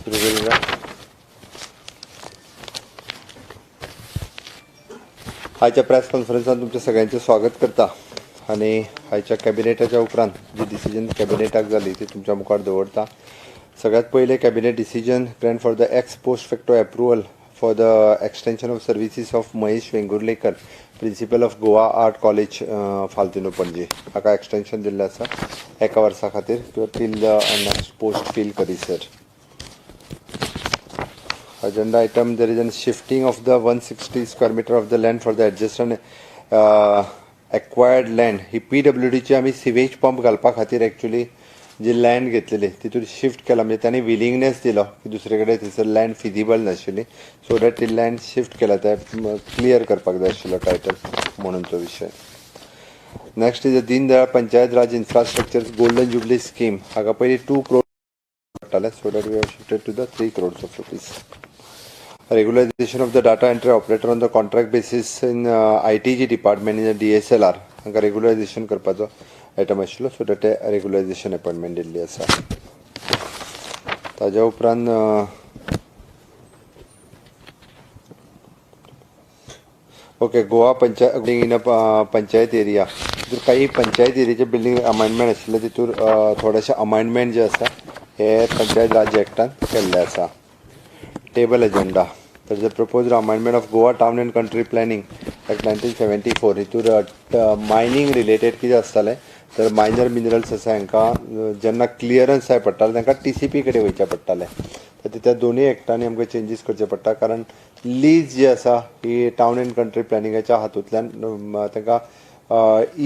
सुरू करूया. आयच्या प्रेस कॉन्फरन्सान तुमच्या सगळ्यांचे स्वागत करता आणि आयच्या कॅबिनेटाच्या उपरांत जी डिसिजन कॅबिनेटाक जाली ती तुमच्या मुखार दवरता. सगळ्यात पयलें cabinet decision grant for the ex post facto approval for the extension of services of Mahesh Vengurlekar principal of Goa art college Altinho Panaji हाका एक्सटेंशन दिल्लें आसा एका वर्सा खातीर till the next post fill करिसर. Agenda item, there is a shifting of the 160 square meter of the land for the adjacent acquired land. ही PWDची आम्ही sewage pump घालपा खातीर एक्चुअली जी लँड घेतलेली तितून शिफ्ट केला म्हणजे त्यांनी विलिंगनेस दिलो की दुसरे कडेन थंयसर लँड फिजिबल नाशिल्ली सो दॅट ती लँड शिफ्ट केला ते क्लियर करपाक जाय आशिल्लो टायटल म्हणून तो विशय. Next is Deendayal panchayat Raj infrastructure golden jubilee scheme हाका पयलीं 2 crore पडटाले so that we have shifted to the 3 crores of rupees. Regularization of the data entry operator on the contract basis in ITG department in the DSLR हांकां regularization करपाचो item आशिल्लो so that regularization appointment दिल्ली आसा. ताज्या उपरांत okay Goa panchayat building in panchayat area तितूर काही panchayat एरियाचे building amendment आशिल्ले तितूर थोडेशे अमेंडमेंट जे आसा हे पंचायत राज एक्टान केल्ले आसा. Table agenda there is a proposed amendment of Goa Town and Country Planning Act 1974 हितूर मायनिंग रिलेटेड कितें आसतालें तर मायनर मिनरल्स आसा हांकां जेन्ना क्लियरन्स जाय पडटालें तांकां TCP कडेन वयचें पडटालें तर त्या दोनूय एक्टांनी आमकां चेंजीस करचे पडटा कारण लीज जी आसा ही टावन एंड कंट्री प्लॅनिंगाच्या हातूंतल्यान तांकां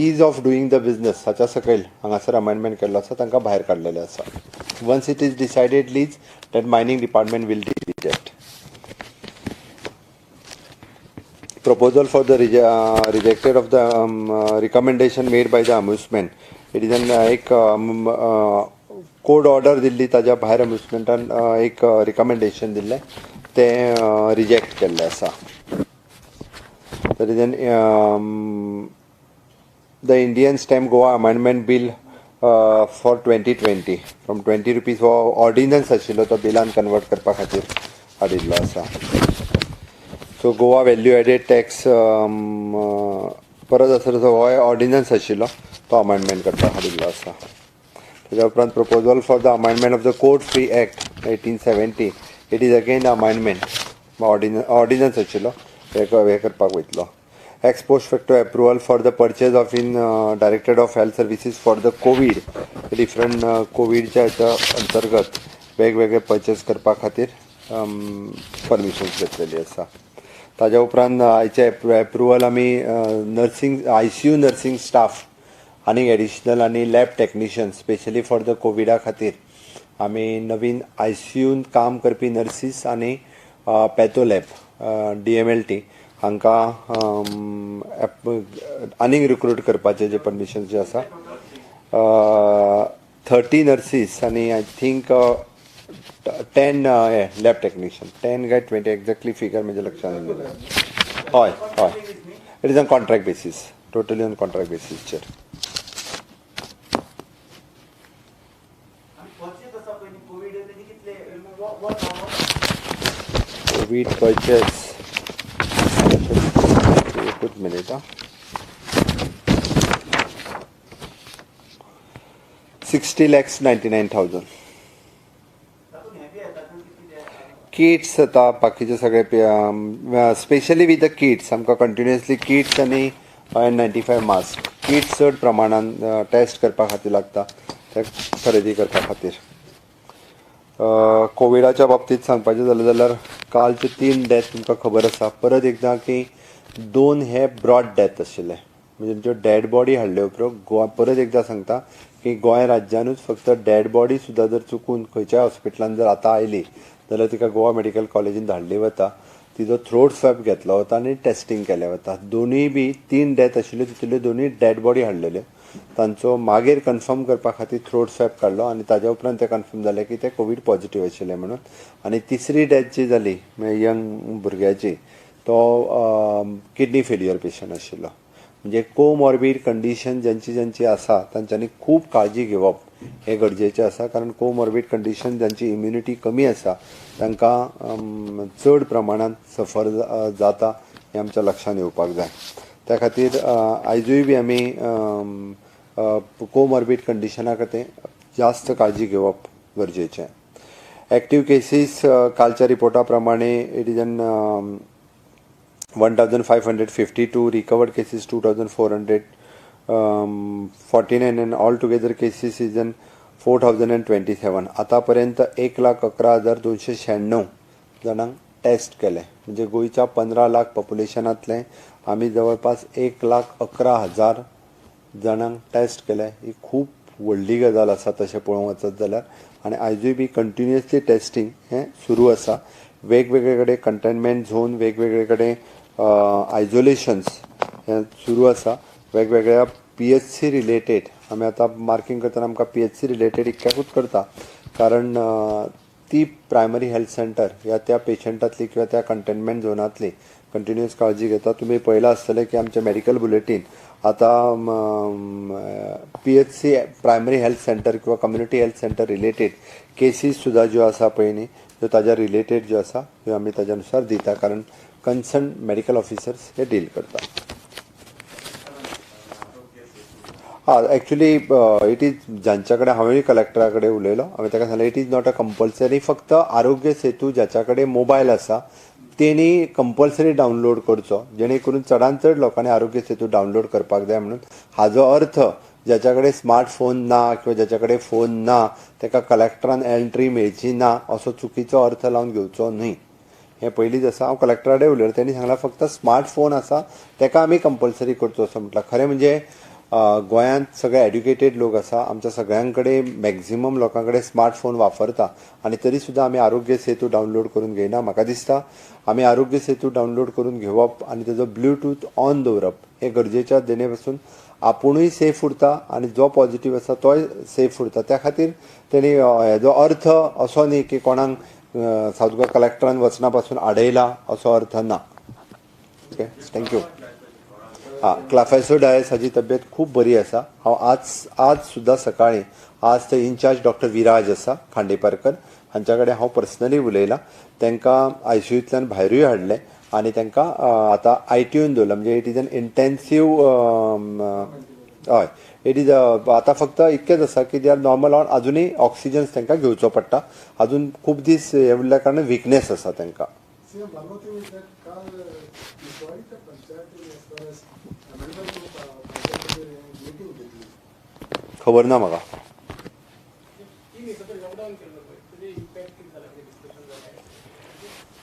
ईज ऑफ डुईंग द बिजनस हाच्या सकयल हांगासर अमेंडमेंट केल्लो आसा तांकां भायर काडलेलें आसा. Once it is decided lease that mining department will reject. Proposal for the rejected of the recommendation made by the amusement. It is an एक कोड ऑर्डर दिल्ली ताज्या भायर अम्युजमेंटान एक रिकमेंडेशन दिल्लें तें रिजेक्ट केल्लें आसा. There is an the Indian Stamp Goa Amendment Bill for 2020 from 20 rupees हो ordinance आशिल्लो तो बिलान कन्वर्ट करपा खातीर हाडिल्लो आसा. So Goa value added tax परत आसा हो ऑर्डिनन्स आशिल्लो तो अमेंडमेंट करपाक हाडिल्लो आसा. ताज्या उपरांत proposal for the amendment of the code free act 1870 it is again amendment ordnance आशिल्लो हे करपाक वयतलो. X post facto approval for the purchase of in directed of health services for the Covid different कोविडच्या हेच्या अंतर्गत वेगवेगळे purchase करपा खातीर परमिशन्स घेतलेली आसा. ताज्या उपरांत आयचे अप्रुवल आमी नर्सिंग ICU नर्सिंग स्टाफ आनी एडिशनल आनी lab technician specially for the कोविडा खातीर आमी नवीन ICUन काम करपी नर्सीस आनी पॅथो लॅब DMLT हांकां आनीक रिक्रूट करपाचे जे परमिशन्स जे आसा 30 नर्सीस आनी आय थिंक 10 लॅब टेक्निशियन 10 काय 20 एक्झॅक्टली फिगर म्हणजे लक्षात येयना. हय हय it is on contract basis totally on contract बेसीसचेर. कोवीड परचेस एकूच मिनिट 60,99,000. किट्स आता बाकीचे सगळे स्पेशली विथ द किट्स आमकां कंटिन्युअसली किट्स आनी N95 मास्क किट्स चड प्रमाणान टेस्ट करपा खातीर लागता ते खरेदी करपा खातीर. कोविडाच्या बाबतींत सांगपाचें जालें जाल्यार कालचे 3 डेथ तुमकां खबर आसा. परत एकदां की 2 हे ब्रॉड डेथ आशिल्ले म्हणजे ज्यो डेड बॉडी हाडले उपरांत गोवा परत एकदां सांगता की गोंय राज्यानूच फक्त डेड बॉडी सुद्दां जर चुकून खंयच्याय हॉस्पिटलान जर आतां आयली जाल्यार तिका गोवा मेडिकल कॉलेजीन धाडली वता. तिजो थ्रोट स्वॅब घेतलो वता आनी टेस्टिंग केलें वता. दोनूय बी 3 डेथ आशिल्ल्यो तितूंतल्यो दोनूय डेड बॉडी हाडलेल्यो तांचो मागीर कन्फर्म करपा खातीर थ्रोट स्वॅब काडलो आनी ताज्या उपरांत तें कन्फर्म जालें की ते कोवीड पॉझिटीव आशिल्ले म्हणून. आनी तिसरी डेथ जी जाली यंग भुरग्याची तो किडनी फेल्युअर पेशंट आशिल्लो म्हणजे कोमॉर्बीड कंडिशन ज्यांची आसा तांच्यांनी खूब काळजी घेवप हे गरजेचें आसा, कारण कोमॉर्बीड कंडिशन जांची इम्युनिटी कमी आसा तांकां चड प्रमाणात सफर जाता हें आमच्या लक्षांत येवपाक जाय. त्या खातीर आयजूय बी आमी कोमॉर्बीड कंडिशना खातीर जास्त काळजी घेवप गरजेचें. एक्टीव केसीस कालच्या रिपोर्टा प्रमाणे it is an 1552, recovered cases 2449 and all together cases is in 4027. आतापर्यंत 1,11,296 जाणांक टेस्ट केले, म्हणजे गोंयच्या 15 लाख पॉप्युलेशनांतले आमी जवळपास 1,11,000 जाणांक टेस्ट केले. ही खूब व्हडली गजाल आसा तशें पळोवंक वचत जाल्यार. आनी आयजूय बी कंटिन्युअसली टेस्टिंग हें सुरू आसा. वेगवेगळे कडेन कंटेनमेंट झोन, वेगवेगळे कडेन आयसोलेशन्स हें सुरू आसा. वेगवेगळ्या PHC रिलेटेड आमी आतां मार्किंग करतना आमकां PHC रिलेटेड इतक्याकूच करता कारण ती प्रायमरी हेल्थ सेंटर ह्या त्या पेशंटांतली किंवा त्या कंटेनमेंट झोनांतली कंटिन्युअस काळजी घेता. तुमी पळयलां आसतलें की आमचें मेडिकल बुलेटीन आतां PHC प्रायमरी हेल्थ सेंटर किंवा community health centre related cases सुद्दां ज्यो आसा पळय न्ही त्यो ताज्या रिलेटेड ज्यो आसा त्यो आमी ताज्या अनुसार दिता, कारण कन्सर्न मेडिकल ऑफिसर्स हे डील करता. एक्चुअली इट इज जांच्या कडेन हांवें कलेक्टरा कडेन उलयलो, हांवें ताका सांगलें it is not a compulsory. फक्त आरोग्य सेतू ज्याच्या कडेन मोबायल आसा तेणी कंपल्सरी डावनलोड करचो, जेणे करून चडांत चड लोकांनी आरोग्य सेतू डावनलोड करपाक जाय. म्हणून हाजो अर्थ ज्याच्या कडेन स्मार्टफोन ना किंवा ज्याच्या कडेन फोन ना ताका कलेक्टरान एंट्री मेळची ना असो चुकीचो अर्थ लावन घेवचो न्हय. हें पयलींच आसा. हांव कलेक्टरा कडेन उलयलो, तेणी सांगलां फक्त स्मार्टफोन आसा ताका आमी कंपल्सरी करचो असो म्हटलां. खरें म्हणजे गोंयांत सगळे एड्युकेटेड लोक आसा, आमच्या सगळ्यां कडेन मॅक्झिमम लोकां कडेन स्मार्टफोन वापरता आनी तरी सुद्दां आमी आरोग्य सेतू डावनलोड करून घेयना. म्हाका दिसता आमी आरोग्य सेतू डावनलोड करून घेवप आनी तेजो ब्लूटूथ ऑन दवरप हें गरजेचें, जेणे पासून आपुणूय सेफ उरता आनी जो पॉझिटीव आसा तोय सेफ उरता. त्या खातीर तेणी हेजो अर्थ असो न्ही की कोणाक सावथ कलेक्टरान वचना पासून आडयला असो अर्थ ना. Okay, thank you. क्लाफेसोडायस हाची तब्येत खूब बरी आसा. हांव आज सुद्दां सकाळीं आज ते इन्चार्ज डॉक्टर विराज आसा खांडेपारकर हांच्या कडेन हांव पर्सनली उलयलां. तांकां ICUंतल्यान भायरूय हाडलें आनी तांकां आतां ITUन दवरला, म्हणजे इट इज एन इंटेन्सीव. हय, इट इज आतां फक्त इतकेंच आसा की दे आर नॉर्मल ऑन. अजुनूय ऑक्सिजन्स तांकां घेवचो पडटा. अजून खूब दीस हे उरल्या कारणान विकनेस आसा तांकां. खबर ना म्हाका.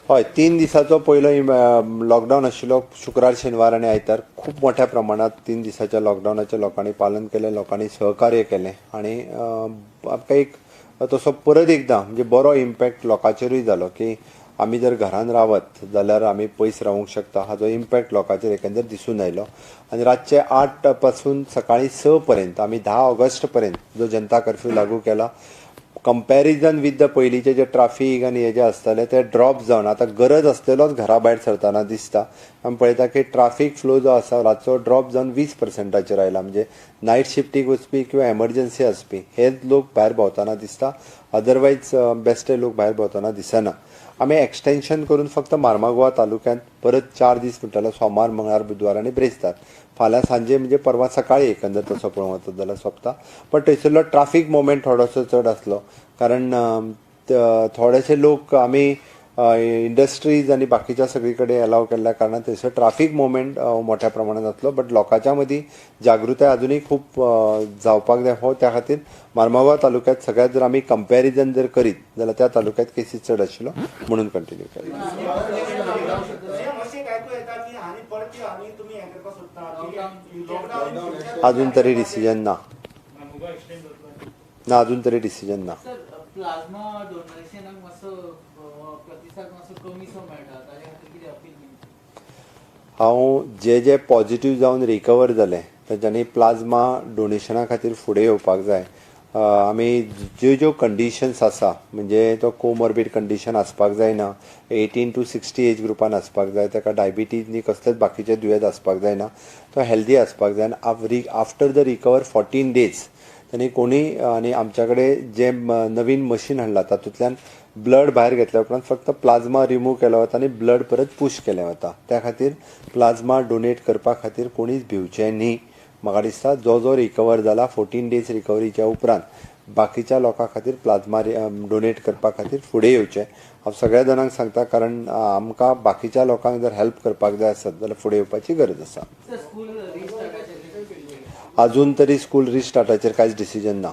हय, 3 दिसाचो पयलो लॉकडावन आशिल्लो शुक्रार, शेनवार आनी आयतार. खूब मोठ्या प्रमाणात 3 दिसाच्या लॉकडावनाचें लोकांनी पालन केलें, लोकांनी सहकार्य केलें आनी आमकां एक तसो परत एकदां म्हणजे बरो इम्पॅक्ट लोकांचेरूय जालो की आमी जर घरान रावत जाल्यार आमी पयस रावूंक शकता. हाजो इम्पॅक्ट लोकांचेर एकंदर दिसून आयलो. आनी रातचे 8 पासून सकाळीं 6 पर्यंत आमी 10 ऑगस्ट पर्यंत जो जनता कर्फ्यू लागू केला, कंपॅरिजन वीथ द पयलींचे जे ट्राफीक आनी हे जे आसताले ते ड्रॉप जावन आतां गरज आसलेलोच घरा भायर सरतना दिसता. आमी पळयता की ट्राफीक फ्लो जो आसा रातचो ड्रॉप जावन 20% आयला. म्हणजे नायट शिफ्टीक वचपी किंवा एमर्जन्सी आसपी हेच लोक भायर भोंवतना दिसता, अदरवायज बेश्टे लोक भायर भोंवतना दिसना. आमी एक्सटेन्शन करून फक्त मार्मागोवा तालुक्यांत परत 4 दीस म्हणटालो, सोमार, मंगळार, बुधवार आनी ब्रेस्तार. फाल्यां सांजे म्हणजे परवा सकाळीं एकंदर तसो पळोवंक वचत जाल्यार सोंपता. पण थंयसरलो ट्राफीक मोमेंट थोडोसो चड आसलो, कारण थोडेशे लोक आमी इंडस्ट्रीज आनी बाकीच्या सगळी कडेन अलाव केल्ल्या कारणान थंयसर ट्राफीक मोमेंट मोठ्या प्रमाणात जातलो. बट लोकांच्या मदीं जागृताय अजुनूय खूब जावपाक जाय. हो त्या खातीर मार्मागोवा तालुक्यांत सगळ्यात जर आमी कंपॅरिजन जर करीत जाल्यार त्या तालुक्यांत केसीस चड आशिल्लो म्हणून कंटिन्यू केलो. अजून तरी डिसिजन ना. अजून तरी डिसिजन ना. प्लाझ्मा डोनेशनाक मातसो प्रतिसाद मातसो कमीसो मेळटा, ताचे खातीर कितें अपील केली? हांव जे पॉझिटीव जावन रिकवर जाले तांच्यांनी प्लाझ्मा डोनेशना खातीर फुडें येवपाक जाय. आमी ज्यो कंडिशन्स आसा, म्हणजे तो कोमॉर्बीड कंडिशन आसपाक जायना, 18 to 60 एज ग्रुपान आसपाक जाय, ताका डायबिटीज नी कसलेच बाकीचे दुयेंस आसपाक जायना, तो हेल्दी आसपाक जाय. आफ्टर द रिकवर 14 days त्यांनी कोणी आणि आमच्याकडे जे नवीन मशीन हाडला तातूंतल्यान ब्लड भायर घेतल्या उपरांत फक्त प्लाझ्मा रिमूव केलो वता आनी ब्लड परत पुश केलें वता. त्या खातीर प्लाझ्मा डोनेट करपा खातीर कोणीच भिवचें न्ही. म्हाका दिसता जो जो रिकवर जाला 14 डेज रिकवरीच्या उपरांत बाकीच्या लोकां खातीर प्लाझ्मा डोनेट करपा खातीर फुडें येवचें. हांव सगळ्या जाणांक सांगता, कारण आमकां बाकीच्या लोकांक जर हेल्प करपाक जाय आसत जाल्यार फुडें येवपाची गरज आसा. सर स्कूल रिस्टार्टाचेर अजून तरी स्कूल रिस्टार्टाचेर कांयच डिसिजन ना.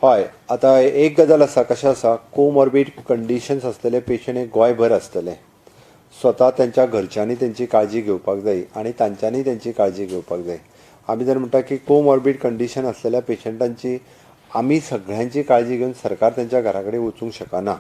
हय, आतां एक गजाल आसा, कशें आसा, कोमॉर्बीड कंडिशन्स आसतले पेशंट हे गोंयभर आसतले. स्वता त्यांच्या घरच्यांनी त्यांची काळजी घेवपाक जाय आनी तांच्यांनी त्यांची काळजी घेवपाक जाय. आमी जर म्हणटा की कोमॉर्बीड कंडिशन आसलेल्या पेशंटांची आमी सगळ्यांची काळजी घेवन सरकार त्यांच्या घरा कडेन वचूंक शकना.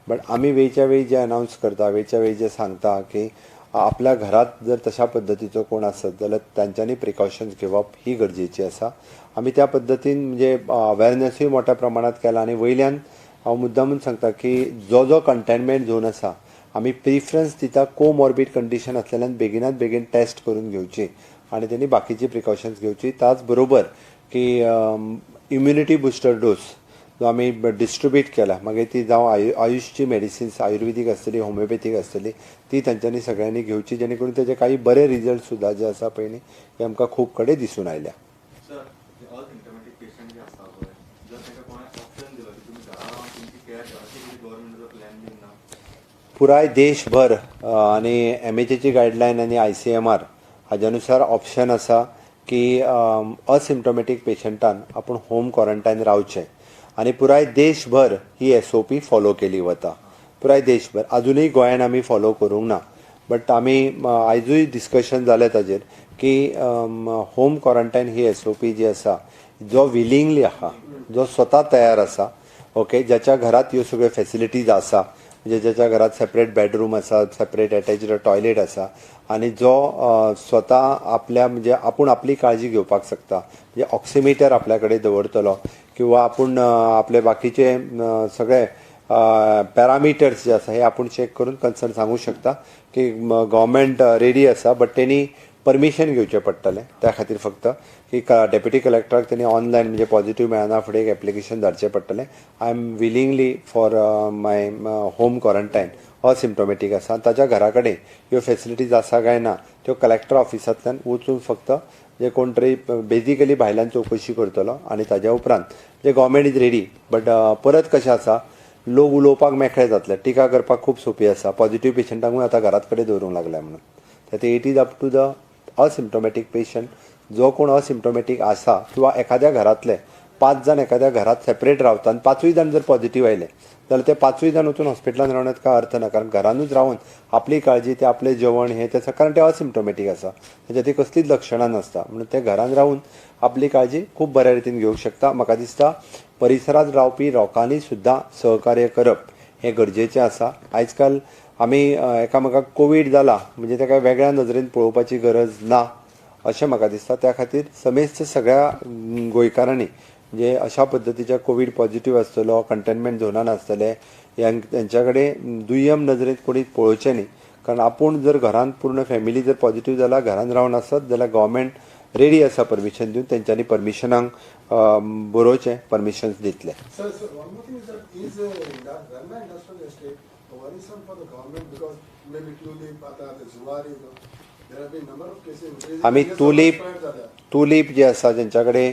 बट आमी वेळच्या वेळी जे अनावन्स करता, वेळच्या वेळी जे सांगता की आपल्या घरात जर तशा पद्दतीचो कोण आसत जाल्यार तांच्यांनी प्रिकॉशन्स घेवप ही गरजेची आसा. आमी त्या पद्दतीन म्हणजे अवेरनेसूय मोठ्या प्रमाणात केला आनी वयल्यान हांव मुद्दामून सांगता की जो जो कंटेनमेंट झोन आसा आमी प्रिफरन्स दिता कोमॉर्बीड कंडिशन आसलेल्यान बेगिनात बेगीन टेस्ट करून घेवची आनी त्यांनी बाकीची प्रिकॉशन्स घेवची. त्याच बरोबर की इम्युनिटी बुस्टर डोस जो आमी डिस्ट्रिब्यूट केला, मागीर ती जावं आयुषची मेडिसिन्स आयुर्वेदीक आसतली, होमिओपॅथीक आसतली, ती तांच्यांनी सगळ्यांनी घेवची, जेणे करून तेजे काही बरे रिजल्ट सुद्दां जे आसा पळय न्ही हे आमकां खूब कडेन दिसून आयल्या. पुराय देशभर आनी MHAची गायडलायन आनी ICMR हाज्यानुसार ऑप्शन आसा की असिम्टोमॅटीक पेशंटान आपूण होम क्वॉरंटायन रावचें आनी पुराय देशभर ही SOP फॉलो केली वता. पुराय देशभर अजुनूय गोंयान आमी फॉलो करूंक ना. बट आमी आयजूय डिस्कशन जालें ताजेर की होम क्वॉरंटायन ही SOP जी आसा, जो विलिंगली आहा, जो स्वता तयार आसा, ओके, ज्याच्या घरात ह्यो सगळ्यो फॅसिलिटीज आसा, म्हणजे ज्याच्या घरात सेपरेट बेडरूम आसा, सेपरेट अटॅच्ड टॉयलेट आसा आनी जो स्वता आपल्या म्हणजे आपूण आपली काळजी घेवपाक शकता, म्हणजे ऑक्सिमीटर आपल्या कडेन दवरतलो किंवा आपूण आपले बाकीचे सगळे पॅरामिटर्स जे आसा हे आपूण चेक करून कन्सर्न सांगू शकता की गव्हर्मेंट रेडी आसा. बट तेणी परमिशन घेवचें पडटलें. त्या खातीर फक्त की डेप्युटी कलेक्टराक त्यांनी ऑनलायन म्हणजे पॉझिटिव्ह मेळना फुडें एक एप्लिकेशन धाडचें पडटलें. I am willingly for my home quarantine asymptomatic आसा. ताच्या घरा कडेन ह्यो फॅसिलिटीज आसा काय ना त्यो कलेक्टर ऑफिसांतल्यान वचून फक्त जे कोण तरी बेजिकली भायल्यान चवकशी करतलो आनी ताज्या उपरांत जे गव्हर्मेंट इज रेडी. बट परत कशें आसा, लोक उलोवपाक मेकळे जातले, टिका करपाक खूब सोंपी आसा. पॉझिटिव्ह पेशंटांकूय आतां घरात कडेन दवरूंक लागल्या म्हणून. तर it is up to the asymptomatic patient. जो कोण असिम्टोमॅटीक आसा किंवा एखाद्या घरातले 5 जाण एखाद्या घरात सेपरेट रावता आनी 5य जाण जर पॉझिटिव्ह आयले जाल्यार ते 5य जाण वचून हॉस्पिटलांत रावण्यात काय अर्थ ना. कारण घरानूच रावन आपली काळजी, ते आपले जेवण हे ते, कारण ते असिम्टोमॅटीक आसा, त्याच्या ती कसलीच लक्षणां नासता, म्हणून ते घरान रावन आपली काळजी खूब बऱ्या रितीन घेवंक शकता. म्हाका दिसता परिसरांत रावपी लोकांनी सुद्दां सहकार्य करप हें गरजेचें आसा. आयज काल आमी एकामेकाक कोवीड जाला म्हणजे तेका वेगळ्या नदरेन पळोवपाची गरज ना अशें म्हाका दिसता. त्या खातीर समेस्त सगळ्या गोंयकारांनी म्हणजे अशा पद्दतीच्या कोवीड पॉझिटिव्ह आसतलो, कंटेनमेंट झोनान आसतले, यांच्या कडेन दुय्यम नदरेन कोणी पळोवचें न्ही. कारण आपूण जर घरान पूर्ण फॅमिली जर पॉझिटिव्ह जाला, घरान रावन आसत जाल्यार गव्हर्मेंट रेडी आसा परमिशन दिवन. तेंच्यांनी परमिशनाक बरोवचें, परमिशन्स दितले. आमी तुलीप जे आसा जेंच्या कडेन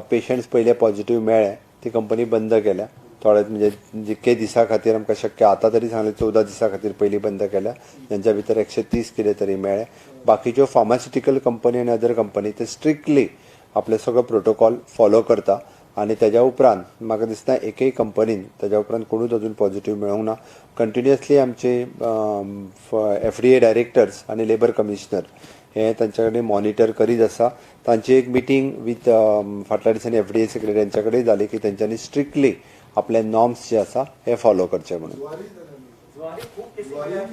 पेशंट्स पयले पॉझिटिव्ह मेळ्ळे ती कंपनी बंद केल्या. थोडे म्हणजे जितके दिसा खातीर आमकां शक्य आतां तरी सांगलें 14 दिसा खातीर पयलीं बंद केल्या, जेंच्या भितर 130 कितें तरी मेळ्ळे. बाकीच्यो फार्मास्युटिकल कंपनी आनी अदर कंपनी ते स्ट्रिक्टली आपले सगळो प्रोटोकॉल फॉलो करता आनी तेज्या उपरांत म्हाका दिसता एकय कंपनीन तेज्या उपरांत कोणूच अजून पॉझिटिव्ह मेळोंक ना. कंटिन्युअसली आमचे FDA डायरेक्टर्स आनी लेबर कमिशनर हे तांचे कडेन मॉनिटर करीत आसा. तांची एक मिटींग विथ फाटल्या दिसांनी FDA सेक्रेटरी यांच्या कडेन जाली की तेंच्यांनी स्ट्रिक्टली आपले नॉर्म्स जे आसा हे फॉलो करचे म्हणून.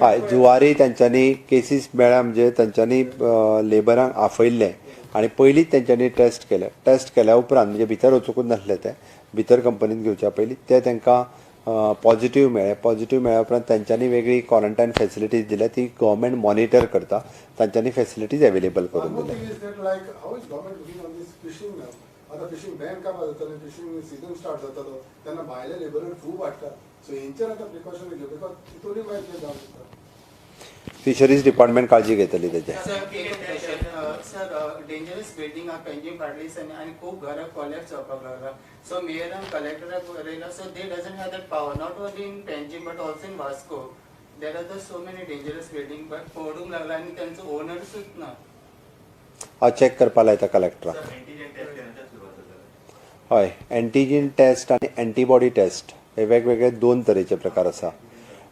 हय, जुवारी तांच्यांनी केसीस मेळ्ळ्या म्हणजे तांच्यांनी लेबरांक आफयल्ले आनी पयलींच तेंच्यांनी टेस्ट केल्या उपरांत म्हणजे भितर वचूंकूच नासले, ते भितर कंपनीन घेवच्या पयलीं ते तांकां पॉझिटिव्ह मेळ्ळ्या उपरांत तांच्यांनी वेगळी क्वॉरंटायन फॅसिलिटीज दिल्या ती गव्हर्मेंट मॉनिटर करता तांच्यांनी फॅसिलिटीज अवेलेबल करून दिल्या. आता फिशिंग बॅन काबार जातले फिशिंग सीजन स्टार्ट जातलो तेन्ना भायले लेबरर खूब वाडटा सो हेंचेर आतां प्रिकॉशन घेवं बिकॉज तितूनय मागीर कितें जावंक शकता. फिशरीज डिपार्टमेंट काळजी घेतली तेजे. सर डेंजरस बिल्डिंग हा पेंजिंग काडलीस आणि खूप घरां कोलॅप्स जावपाक लागला. सो मेयरान कलेक्टराक बरयला so they doesn't have that power not only in Panjim but also in Vasco. There are the so many dangerous building but पडूंक लागला आणि त्यांचो ओनर्सूच ना. हांव चॅक करपा लायता कलेक्टराक. हय एंटीजन टेस्ट आनी एंटीबॉडी टेस्ट हे वेगवेगळे दोन तरेचे प्रकार आसा.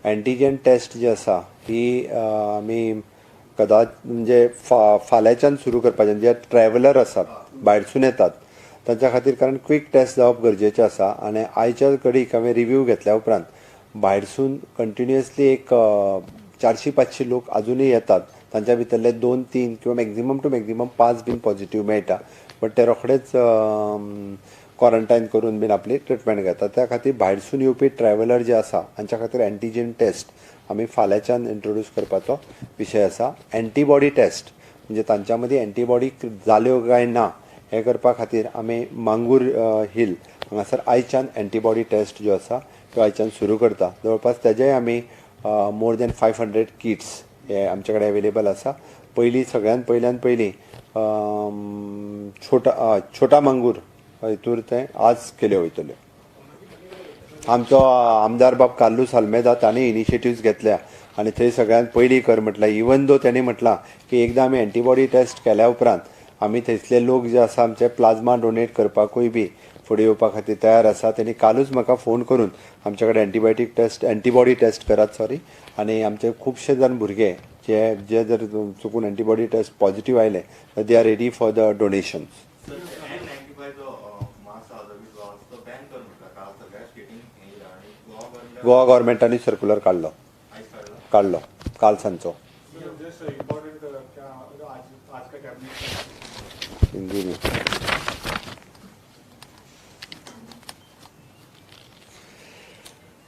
एंटीजन टेस्ट जी आसा ही आमी कदाच म्हणजे फाल्यांच्यान सुरू करपाचें जे ट्रॅव्हलर आसात भायरसून येतात तांच्या खातीर कारण क्विक टेस्ट जावप गरजेचें आसा. आनी आयच्या घडीक हांवें रिव्यू घेतल्या उपरांत भायरसून कंटिन्युअसली एक 400-500 लोक अजूनय येतात. तांच्या भितरले 2-3 किंवा maximum two maximum 5 been positive मेळटा. बट ते रोखडेच क्वॉरंटायन करून बीन आपली ट्रिटमेंट घेतात. त्या खातीर भायरसून येवपी ट्रॅव्हलर जे आसा हांच्या खातीर एंटीजन टेस्ट आमी फाल्यांच्यान इंट्रोड्यूस करपाचो विशय आसा. एंटीबॉडी टेस्ट म्हणजे तांच्या मदीं एंटीबॉडी जाल्यो काय ना हे करपा खातीर आमी मांगूर हिल हांगासर आयच्यान एंटीबॉडी टेस्ट ज्यो आसा त्यो आयच्यान सुरू करता. जवळपास तेजेय आमी मोर दॅन 500 किट्स हे आमचे कडेन अवेलेबल आसा. सगळ्यात पयली छोटा मांगूर हितूर ते आज केल्यो वयतल्यो. आमचो आमदार बाब कार्लूस आल्मेदा तांणी इनिशिएटिव्स घेतल्या आनी थंय सगळ्यात पयलीं कर म्हटल्यार इवन दो तांणी म्हटलां की एकदां आमी एंटीबॉडी टेस्ट केल्या उपरांत आमी थंयसले लोक जे आसा आमचे प्लाझ्मा डोनेट करपाकूय बी फुडें येवपा खातीर तयार आसा. तांणी कालूच म्हाका फोन करून आमचे कडेन एंटीबॉडी टेस्ट करात आनी आमचे खुबशे जाण भुरगे जे जर चुकून एंटीबॉडी टेस्ट पॉझिटिव्ह आयले they are ready for the donations. Goa गव्हर्मेंटानी सर्क्युलर काढलो काल सांजचो. हिंदी में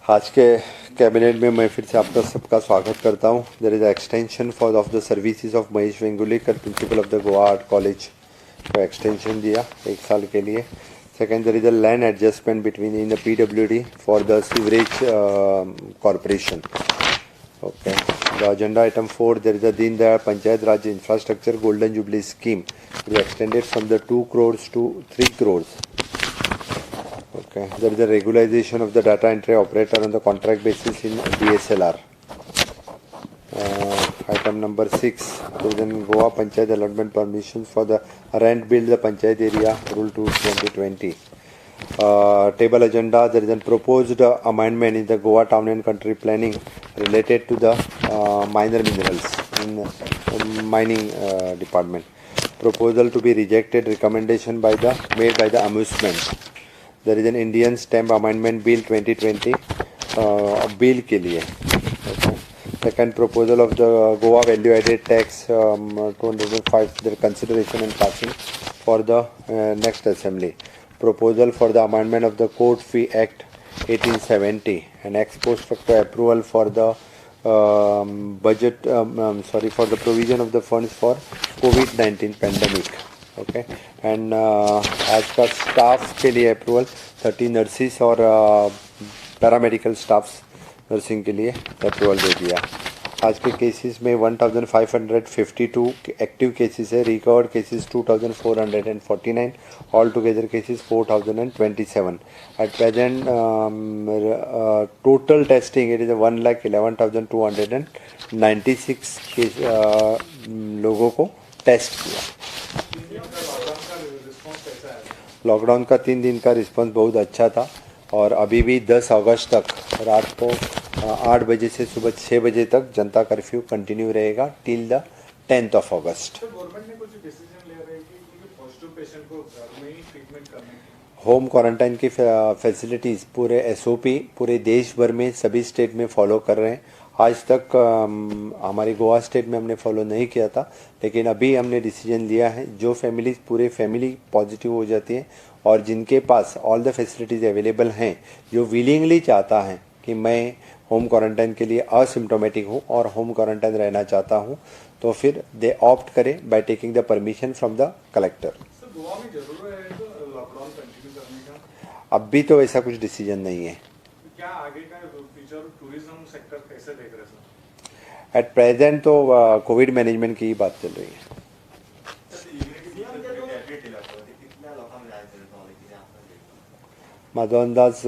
आज के कैबिनेट में मैं फिर से आपका सबका स्वागत करता हूं. There is extension for of the services of Mahesh Vengulekar principal of the Goa art college को एक्सटेंशन दिया 1 साल के लिए. Second, there is a land adjustment between in the PWD for the sewerage corporation. Okay. The agenda item 4, there is a Deen Dayal Panchayat Raj Infrastructure Golden Jubilee Scheme. It is extended from the 2 crores to 3 crores. Okay. There is a regularization of the data entry operator on the contract basis in DSLR. Item number 6, there is a Goa Panchayat allotment permissions for the rent build the Panchayat area Rule 2 2020. Table agenda, there is a proposed amendment in the Goa Town and Country Planning related to the minor minerals in mining department. Proposal to be rejected, recommendation made by the amusement. There is an Indian Stamp Amendment Bill 2020 bill के लिए. Second, proposal of the Goa Value Added Tax 205 their consideration and passing for the next assembly. Proposal for the amendment of the Court Fee Act 1870 and ex post facto approval for the for the provision of the funds for COVID-19 pandemic. Okay, and आज का staff के लिए approval 30 nurses और paramedical staffs nursing के लिए approval दे दिया. आज के cases में 1552 active cases है. Recovered cases 2449. All together cases 4027. At present total testing it is 1,11,296 लोगों को टेस्ट किया. लॉकडाउन का 3 दिन का रिस्पांस बहुत अच्छा था और अभी भी 10 अगस्त तक रात को 8 बजे से सुबह 6 बजे तक जनता कर्फ्यू कंटिन्यू रहेगा till the 10th of August. Government ने कुछ डिसीजन ले रहे हैं कि पॉजिटिव पेशेंट को घर में ही ट्रीटमेंट करने की होम क्वारंटाइन की फैसिलिटीज़ पूरे SOP पूरे देश भर में सभी स्टेट में फॉलो कर रहे हैं. आज तक हमारी गोवा स्टेट में हमने फॉलो नहीं किया था, लेकिन अभी हमने डिसीजन लिया है जो फैमिलीज पूरे फैमिली पॉजिटिव हो जाती है और जिनके pass all the facilities available हैं, जो विलिंगली चाहता है कि मैं होम क्वारंटाइन के लिए असिम्टोमेटिक हूँ और होम क्वारंटाइन रहना चाहता हूँ, तो फिर दे ऑप्ट करें by taking the permission from the collector. Sir Goa में जरूर है लॉकडाउन कंटिन्यू करने का? अभी तो ऐसा कुछ डिसीजन नहीं है। क्या आगे का फ्यूचर टूरिज्म सेक्टर कैसे देख रहे हैं सर? एट प्रेजेंट तो कोविड मैनेजमेंट की ही बात चल रही है। माझो अंदाज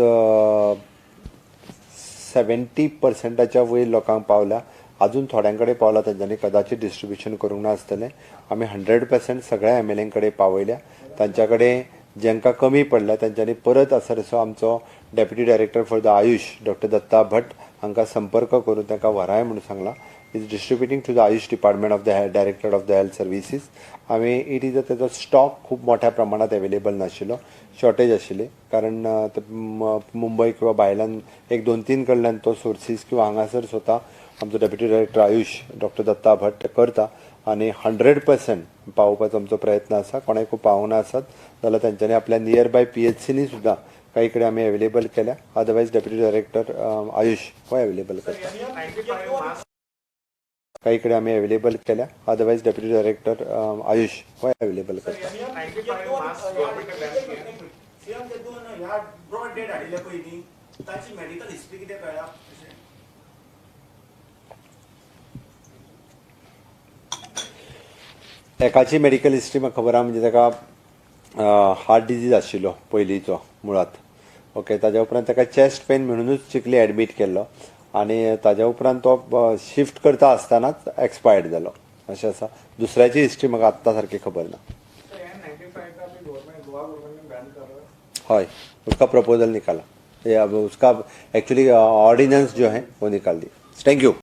70% वयर लोकांक पावला, अजून थोड्यांकडे पावला, तांच्यांनी कदाचित डिस्ट्रीब्युशन करूंक नासतलें। आमी 100% सगळ्या MLA कडेन पावयल्या, तांच्या कडेन जांकां कमी पडल्या तांच्यांनी परत असो आमचो deputy director for the AYUSH doctor Datta Bhatt हांकां संपर्क करून तांकां व्हराय म्हणून सांगला। Is distributing to the AYUSH department of the director of the health services. आमी इट इज तेजो स्टॉक खूब मोठ्या प्रमाणात अवेलेबल नाशिल्लो, शॉर्टेज आशिल्ली, कारण मुंबय किंवा भायल्यान एक 2-3 कडल्यान तो सोर्सीस किंवा हांगासर स्वता आमचो deputy director AYUSH doctor Datta Bhatt करता आणि 100% पावोवपाचो आमचो प्रयत्न आसा। कोणाकूय पावूंक ना आसत जाल्यार तांच्यांनी आपल्या नियर बाय PHCनी सुद्दां काही कडेन आमी अवेलेबल केल्या, अदरवायज डेप्युटी डायरेक्टर आयुष हो अवेलेबल करता। काही कडेन आमी अवेलेबल केल्या, अदरवायज डेप्युटी डायरेक्टर आयुष हो अवेलेबल करता। एकाची मेडिकल हिस्ट्री म्हाका खबर आहा, म्हणजे ताका हार्ट डिजीज आशिल्लो पयलींचो मुळात। ओके, ताज्या उपरांत ताका चेस्ट पेन म्हणूनच चिखली एडमीट केल्लो आणि ताज्या उपरांत तो शिफ्ट करता आसतनाच एक्सपायर्ड जालो अशें आसा। दुसऱ्याची हिस्ट्री म्हाका आत्ता सारकी खबर ना। हय, उसका प्रपोजल निकाला, उसका एक्चुअली ऑर्डिनेंस जो है वो निकाल दी। Thank you.